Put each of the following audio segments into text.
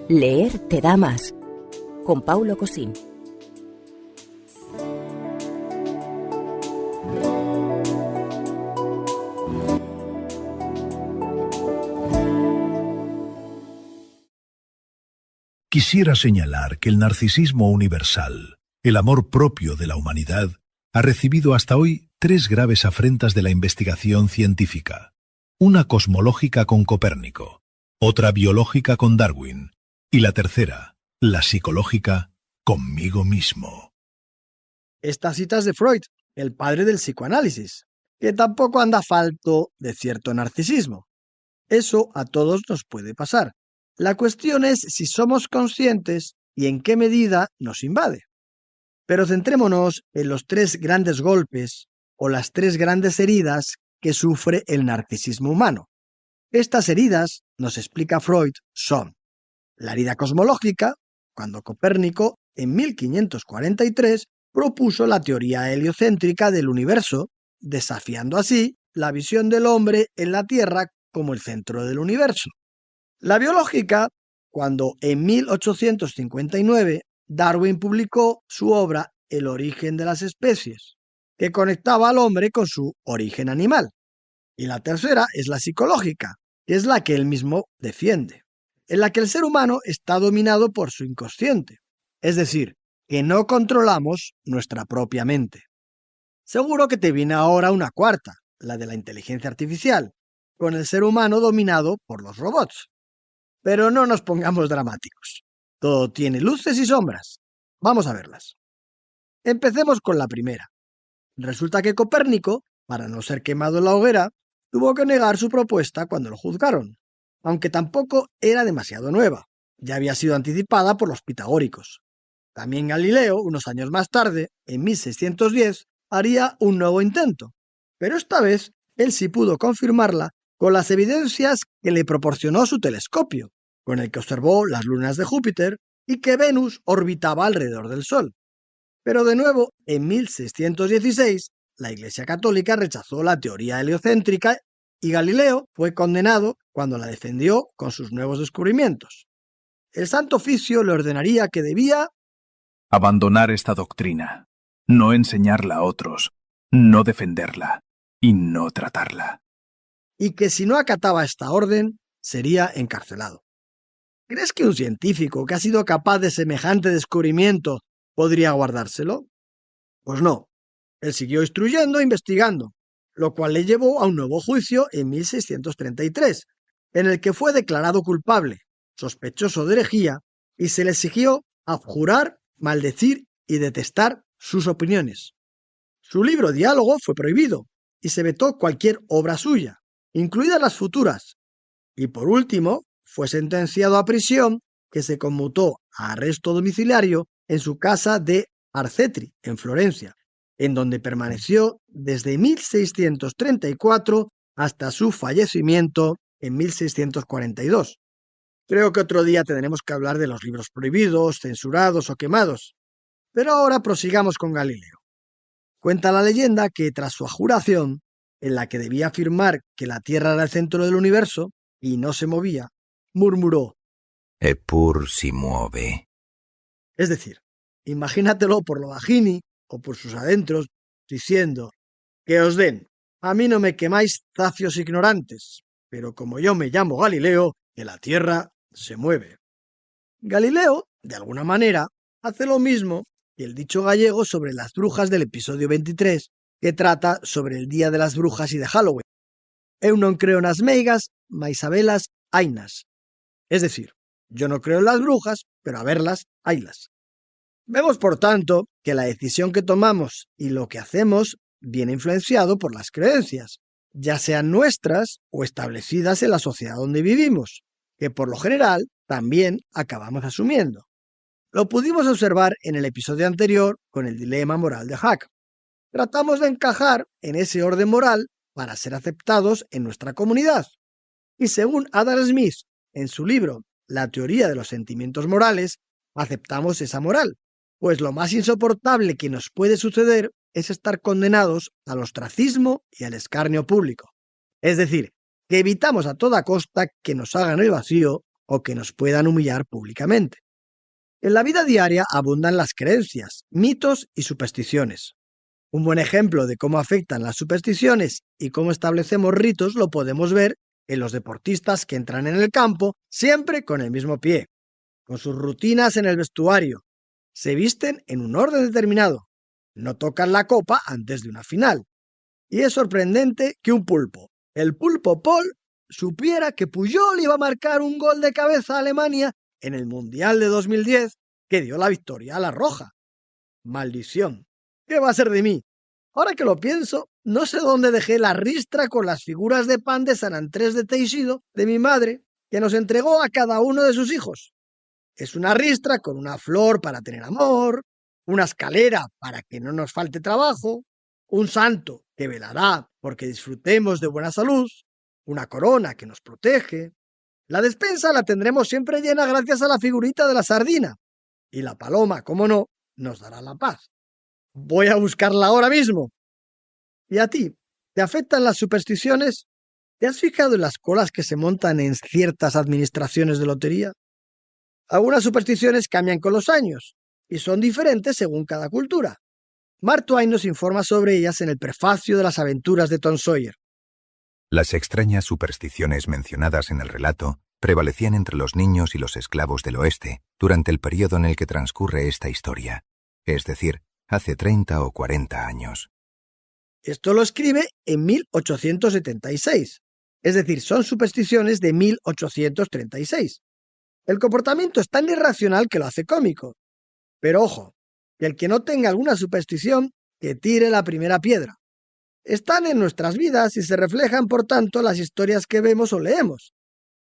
Leer te da más. Con Paulo Cosín. Quisiera señalar que el narcisismo universal, el amor propio de la humanidad, ha recibido hasta hoy 3 graves afrentas de la investigación científica. Una cosmológica con Copérnico, otra biológica con Darwin, y la tercera, la psicológica, conmigo mismo. Estas citas de Freud, el padre del psicoanálisis, que tampoco anda falto de cierto narcisismo. Eso a todos nos puede pasar. La cuestión es si somos conscientes y en qué medida nos invade. Pero centrémonos en los 3 grandes golpes o las 3 grandes heridas que sufre el narcisismo humano. Estas heridas, nos explica Freud, son la herida cosmológica, cuando Copérnico, en 1543, propuso la teoría heliocéntrica del universo, desafiando así la visión del hombre en la Tierra como el centro del universo. La biológica, cuando en 1859 Darwin publicó su obra El origen de las especies, que conectaba al hombre con su origen animal. Y la tercera es la psicológica, que es la que él mismo defiende, en la que el ser humano está dominado por su inconsciente, es decir, que no controlamos nuestra propia mente. Seguro que te viene ahora una cuarta, la de la inteligencia artificial, con el ser humano dominado por los robots. Pero no nos pongamos dramáticos. Todo tiene luces y sombras. Vamos a verlas. Empecemos con la primera. Resulta que Copérnico, para no ser quemado en la hoguera, tuvo que negar su propuesta cuando lo juzgaron, aunque tampoco era demasiado nueva. Ya había sido anticipada por los pitagóricos. También Galileo, unos años más tarde, en 1610, haría un nuevo intento, pero esta vez él sí pudo confirmarla con las evidencias que le proporcionó su telescopio, con el que observó las lunas de Júpiter y que Venus orbitaba alrededor del Sol. Pero de nuevo, en 1616, la Iglesia Católica rechazó la teoría heliocéntrica y Galileo fue condenado cuando la defendió con sus nuevos descubrimientos. El Santo Oficio le ordenaría que debía abandonar esta doctrina, no enseñarla a otros, no defenderla y no tratarla. Y que si no acataba esta orden, sería encarcelado. ¿Crees que un científico que ha sido capaz de semejante descubrimiento podría guardárselo? Pues no. Él siguió instruyendo e investigando, lo cual le llevó a un nuevo juicio en 1633, en el que fue declarado culpable, sospechoso de herejía, y se le exigió abjurar, maldecir y detestar sus opiniones. Su libro Diálogo fue prohibido y se vetó cualquier obra suya, incluidas las futuras. Y por último, fue sentenciado a prisión, que se conmutó a arresto domiciliario en su casa de Arcetri, en Florencia, en donde permaneció desde 1634 hasta su fallecimiento en 1642. Creo que otro día tendremos que hablar de los libros prohibidos, censurados o quemados. Pero ahora prosigamos con Galileo. Cuenta la leyenda que tras su abjuración, en la que debía afirmar que la Tierra era el centro del universo y no se movía, murmuró: Eppur si muove. Es decir, imagínatelo por lo bajini o por sus adentros, diciendo: que os den, a mí no me quemáis zafios ignorantes, pero como yo me llamo Galileo, que la Tierra se mueve. Galileo, de alguna manera, hace lo mismo que el dicho gallego sobre las brujas del episodio 23, que trata sobre el Día de las Brujas y de Halloween. Eu non creo nas meigas, mais a velas hainas. Es decir, yo no creo en las brujas, pero a verlas haylas. Vemos, por tanto, que la decisión que tomamos y lo que hacemos viene influenciado por las creencias, ya sean nuestras o establecidas en la sociedad donde vivimos, que por lo general también acabamos asumiendo. Lo pudimos observar en el episodio anterior con el dilema moral de Huck. Tratamos de encajar en ese orden moral para ser aceptados en nuestra comunidad. Y según Adam Smith, en su libro La teoría de los sentimientos morales, aceptamos esa moral, pues lo más insoportable que nos puede suceder es estar condenados al ostracismo y al escarnio público. Es decir, que evitamos a toda costa que nos hagan el vacío o que nos puedan humillar públicamente. En la vida diaria abundan las creencias, mitos y supersticiones. Un buen ejemplo de cómo afectan las supersticiones y cómo establecemos ritos lo podemos ver en los deportistas que entran en el campo siempre con el mismo pie, con sus rutinas en el vestuario. Se visten en un orden determinado, no tocan la copa antes de una final. Y es sorprendente que un pulpo, el pulpo Paul, supiera que Puyol iba a marcar un gol de cabeza a Alemania en el Mundial de 2010 que dio la victoria a la roja. Maldición, ¿qué va a ser de mí? Ahora que lo pienso, no sé dónde dejé la ristra con las figuras de pan de San Andrés de Teixido de mi madre, que nos entregó a cada uno de sus hijos. Es una ristra con una flor para tener amor, una escalera para que no nos falte trabajo, un santo que velará porque disfrutemos de buena salud, una corona que nos protege. La despensa la tendremos siempre llena gracias a la figurita de la sardina, y la paloma, como no, nos dará la paz. Voy a buscarla ahora mismo. ¿Y a ti? ¿Te afectan las supersticiones? ¿Te has fijado en las colas que se montan en ciertas administraciones de lotería? Algunas supersticiones cambian con los años y son diferentes según cada cultura. Mark Twain nos informa sobre ellas en el prefacio de las aventuras de Tom Sawyer. Las extrañas supersticiones mencionadas en el relato prevalecían entre los niños y los esclavos del oeste durante el periodo en el que transcurre esta historia, es decir, hace 30 o 40 años. Esto lo escribe en 1876, es decir, son supersticiones de 1836. El comportamiento es tan irracional que lo hace cómico. Pero ojo, que el que no tenga alguna superstición, que tire la primera piedra. Están en nuestras vidas y se reflejan, por tanto, las historias que vemos o leemos.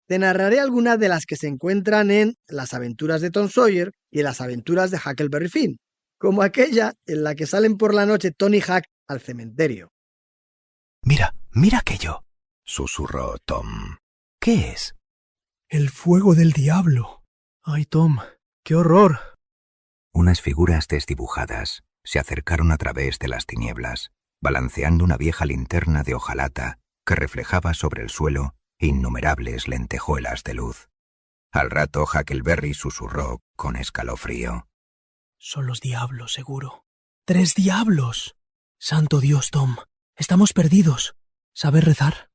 Te narraré algunas de las que se encuentran en Las aventuras de Tom Sawyer y en Las aventuras de Huckleberry Finn, como aquella en la que salen por la noche Tony y Huck al cementerio. Mira, mira aquello, susurró Tom. ¿Qué es? El fuego del diablo. Ay, Tom, qué horror. Unas figuras desdibujadas se acercaron a través de las tinieblas, balanceando una vieja linterna de hojalata que reflejaba sobre el suelo innumerables lentejuelas de luz. Al rato Huckleberry susurró con escalofrío. Son los diablos, seguro. 3 diablos. Santo Dios, Tom. Estamos perdidos. ¿Sabes rezar?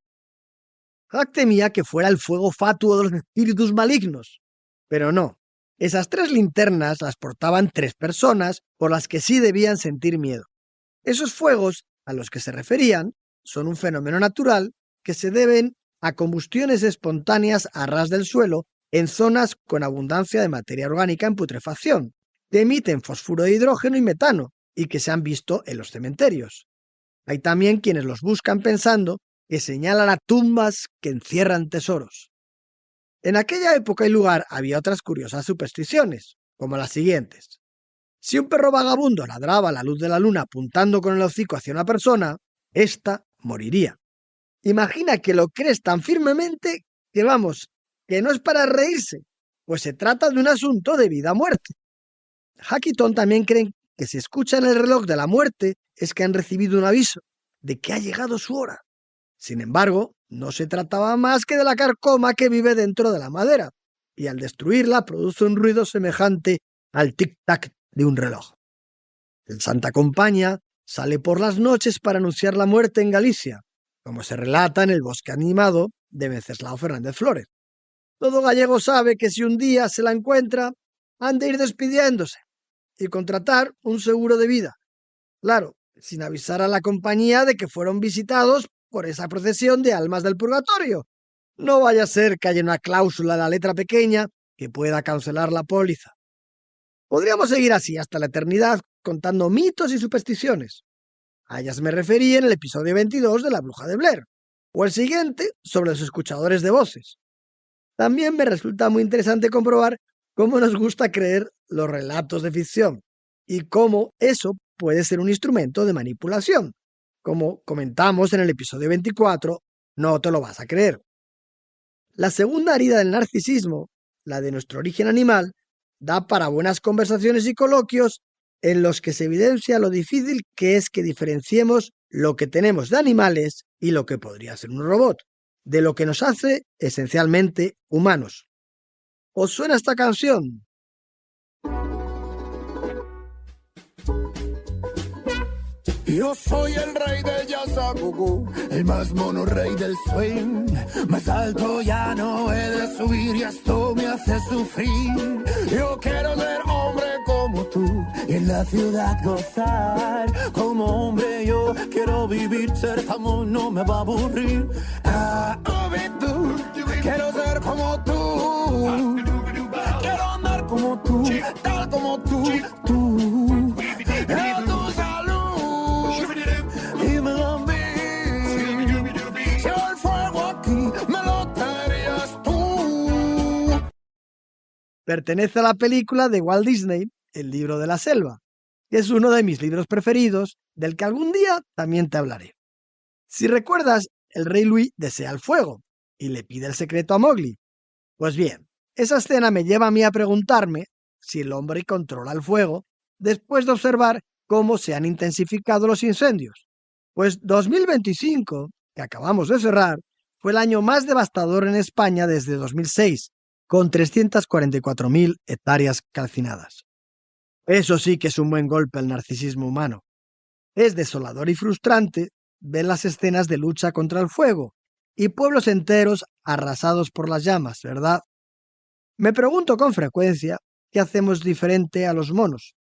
Huck temía que fuera el fuego fatuo de los espíritus malignos. Pero no. Esas 3 linternas las portaban 3 personas por las que sí debían sentir miedo. Esos fuegos a los que se referían son un fenómeno natural que se deben a combustiones espontáneas a ras del suelo en zonas con abundancia de materia orgánica en putrefacción, que emiten fósforo de hidrógeno y metano y que se han visto en los cementerios. Hay también quienes los buscan pensando que señalan a tumbas que encierran tesoros. En aquella época y lugar había otras curiosas supersticiones, como las siguientes. Si un perro vagabundo ladraba a la luz de la luna apuntando con el hocico hacia una persona, ésta moriría. Imagina que lo crees tan firmemente que vamos, que no es para reírse, pues se trata de un asunto de vida o muerte. Huck y Tom también creen que si escuchan el reloj de la muerte es que han recibido un aviso de que ha llegado su hora. Sin embargo, no se trataba más que de la carcoma que vive dentro de la madera, y al destruirla produce un ruido semejante al tic-tac de un reloj. El Santa Compaña sale por las noches para anunciar la muerte en Galicia, como se relata en El bosque animado de Venceslao Fernández Flórez. Todo gallego sabe que si un día se la encuentra, han de ir despidiéndose y contratar un seguro de vida. Claro, sin avisar a la compañía de que fueron visitados por esa procesión de almas del purgatorio. No vaya a ser que haya una cláusula en la letra pequeña que pueda cancelar la póliza. Podríamos seguir así hasta la eternidad contando mitos y supersticiones. A ellas me referí en el episodio 22 de La Bruja de Blair, o el siguiente sobre los escuchadores de voces. También me resulta muy interesante comprobar cómo nos gusta creer los relatos de ficción y cómo eso puede ser un instrumento de manipulación. Como comentamos en el episodio 24, no te lo vas a creer. La segunda herida del narcisismo, la de nuestro origen animal, da para buenas conversaciones y coloquios en los que se evidencia lo difícil que es que diferenciemos lo que tenemos de animales y lo que podría ser un robot, de lo que nos hace esencialmente humanos. ¿Os suena esta canción? Yo soy el rey del Yasakuku, el más mono rey del swing. Más alto ya no he de subir y esto me hace sufrir. Yo quiero ser hombre como tú y en la ciudad gozar. Como hombre yo quiero vivir cerca, no me va a aburrir. Tú, quiero ser como tú. Quiero andar como tú, tal como tú. Pertenece a la película de Walt Disney, El libro de la selva, que es uno de mis libros preferidos, del que algún día también te hablaré. Si recuerdas, el rey Louis desea el fuego y le pide el secreto a Mowgli. Pues bien, esa escena me lleva a mí a preguntarme si el hombre controla el fuego después de observar cómo se han intensificado los incendios. Pues 2025, que acabamos de cerrar, fue el año más devastador en España desde 2006, con 344.000 hectáreas calcinadas. Eso sí que es un buen golpe al narcisismo humano. Es desolador y frustrante ver las escenas de lucha contra el fuego y pueblos enteros arrasados por las llamas, ¿verdad? Me pregunto con frecuencia qué hacemos diferente a los monos.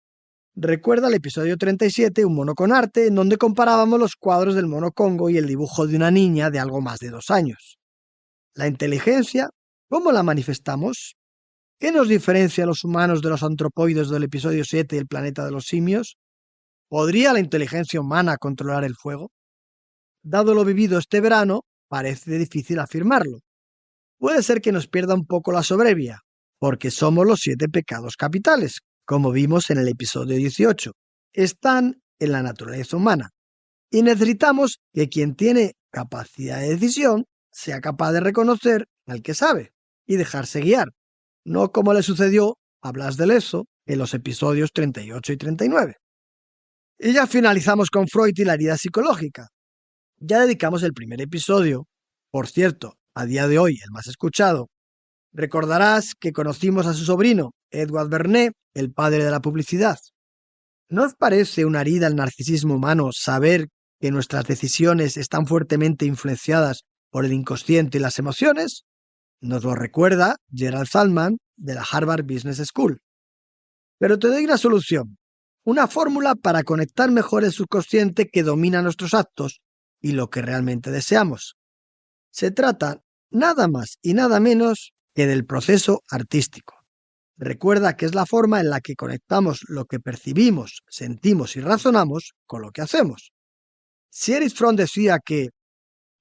Recuerda el episodio 37, Un mono con arte, en donde comparábamos los cuadros del mono Congo y el dibujo de una niña de algo más de 2 años. La inteligencia, ¿cómo la manifestamos? ¿Qué nos diferencia a los humanos de los antropoides del episodio 7 y el planeta de los simios? ¿Podría la inteligencia humana controlar el fuego? Dado lo vivido este verano, parece difícil afirmarlo. Puede ser que nos pierda un poco la soberbia, porque somos los 7 pecados capitales, como vimos en el episodio 18. Están en la naturaleza humana. Y necesitamos que quien tiene capacidad de decisión sea capaz de reconocer al que sabe y dejarse guiar, no como le sucedió a Blas de Lezo en los episodios 38 y 39. Y ya finalizamos con Freud y la herida psicológica. Ya dedicamos el primer episodio, por cierto, a día de hoy el más escuchado. Recordarás que conocimos a su sobrino, Edward Bernays, el padre de la publicidad. ¿No os parece una herida al narcisismo humano saber que nuestras decisiones están fuertemente influenciadas por el inconsciente y las emociones? Nos lo recuerda Gerald Salman de la Harvard Business School. Pero te doy una solución, una fórmula para conectar mejor el subconsciente que domina nuestros actos y lo que realmente deseamos. Se trata nada más y nada menos que del proceso artístico. Recuerda que es la forma en la que conectamos lo que percibimos, sentimos y razonamos con lo que hacemos. Si Erich Fromm decía que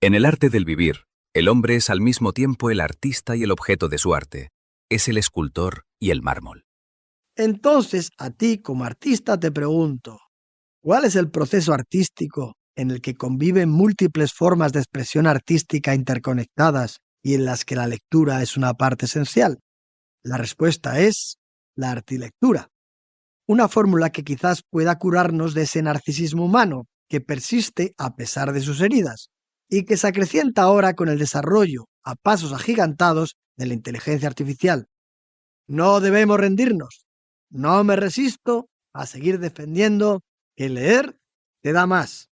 en el arte del vivir, el hombre es al mismo tiempo el artista y el objeto de su arte. Es el escultor y el mármol. Entonces, a ti como artista te pregunto, ¿cuál es el proceso artístico en el que conviven múltiples formas de expresión artística interconectadas y en las que la lectura es una parte esencial? La respuesta es la artilectura, una fórmula que quizás pueda curarnos de ese narcisismo humano que persiste a pesar de sus heridas y que se acrecienta ahora con el desarrollo a pasos agigantados de la inteligencia artificial. No debemos rendirnos. No me resisto a seguir defendiendo que leer te da más.